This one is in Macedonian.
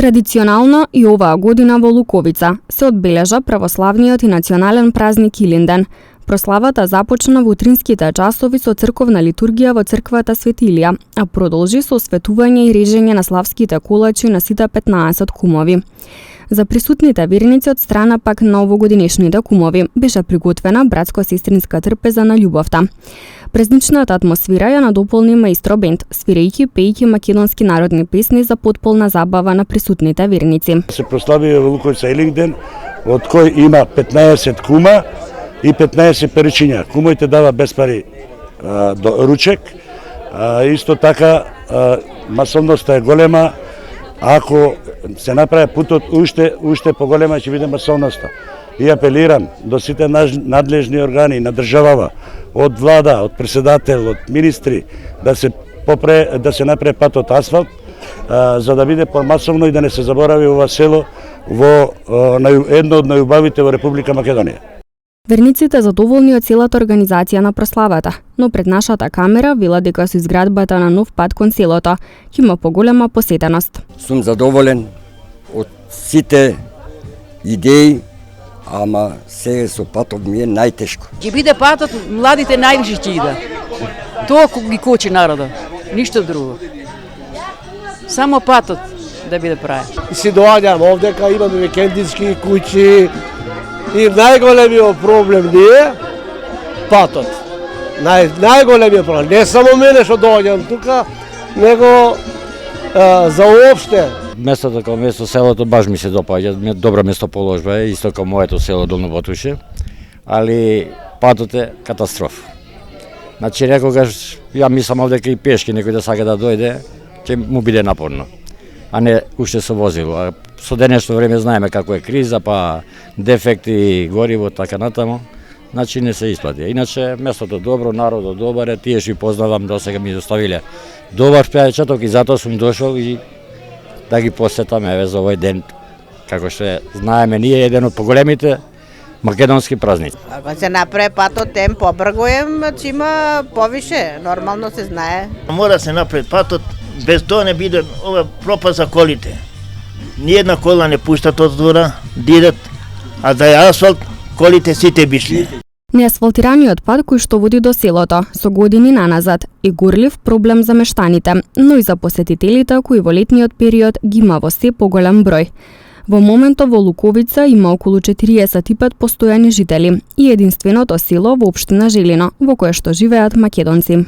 Традиционално и оваа година во Луковица се одбележа православниот и национален празник Илинден. Прославата започна во утринските часови со црковна литургија во црквата Свети Илија, а продолжи со осветување и режење на славските колачи на сите 15 кумови. За присутните верници од страна пак на овогодинешните кумови беше приготвена братско-сестринска трпеза на љубовта. Празничната атмосфера ја надополни маестро бенд, свирејќи пејќи македонски народни песни за потполна забава на присутните верници. Се прослави во Луковица Илинден, од кој има 15 кума и 15 перичиња. Кумовите дава без пари до ручек. Исто така масовноста е голема. Ако се направи путот уште поголема ќе биде масовноста. И апелирам до сите надлежни органи на државава, од влада, од председател, од министри, да се направи патот асфалт, за да биде помасовно и да не се заборави ова село во едно од најубавите во Република Македонија. Верниците задоволни од целата организација на прославата, но пред нашата камера вела дека со изградбата на нов пат кон селото ќе има поголема посетеност. Сум задоволен од сите идеи, ама сега со патот ми е најтешко. Ќе биде патот, младите највише ќе иде. Тоа ги кочи народот, ништо друго. Само патот да биде прави. Си доаѓам овдека, имаме викендински куќи и најголемиот проблем не е патот. Најголемиот проблем, не само мене што доаѓам тука, него заопште. Местото како место селото баш ми се допаѓа, добро местоположба е, исто како моето село Долно Батуше, али патот е катастрофа. Значи некогаш ја мислам овдека и пешки некој да сака да дојде, ќе му биде напорно, а не уште со возило. А со денешно време знаеме како е криза, па дефекти, гориво, така натаму, значи не се исплати. Иначе местото добро, народот добар е, тие што познавам досега ми доставиле добар впечаток и затоа сум дошол и да ги посетаме за овој ден, како што знаеме ние, еден од поголемите македонски празници. Ако се направи патот тем побрзо ќе има повише, нормално се знае. Мора се направи патот, без тоа не биде ова пропаст за колите. Ниједна кола не пуштат од двора, дидат, а за асфалт колите сите бишли. Неасфалтираниот пат кој што води до селото со години наназад е горлив проблем за мештаните, но и за посетителите кои во летниот период ги има во се поголем број. Во моментот во Луковица има околу 45 постојани жители и единственото село во општина Желино во кое што живеат македонци.